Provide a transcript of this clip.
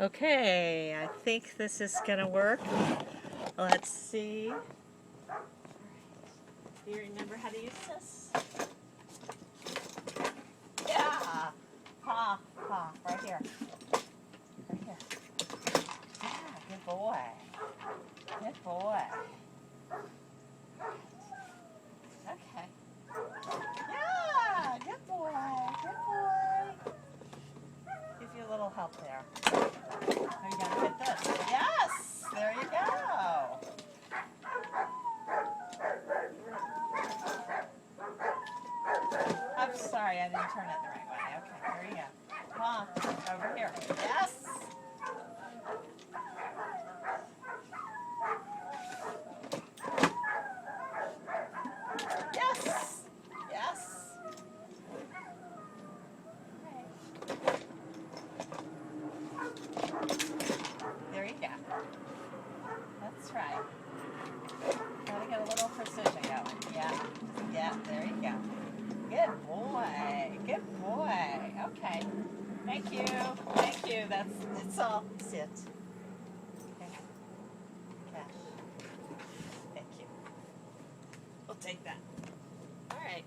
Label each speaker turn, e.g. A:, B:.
A: Okay, I think this is gonna work. Let's see. Do you remember how to use this? Yeah! Ha, ha, right here. Right here. Yeah, good boy. Good boy. Okay. Yeah, good boy. Good boy. Give you a little help there. Now you gotta hit this. Yes! There you go. I'm sorry, I didn't turn it the right way. Okay, here you go. Come on, over here. Yes! Yes! Yes! There you go. That's right. Gotta get a little precision going. Yeah. Yeah, there you go. Good boy. Good boy. Okay. Thank you. Thank you. That's all. Sit. Okay. Cash. Thank you. We'll take that. All right.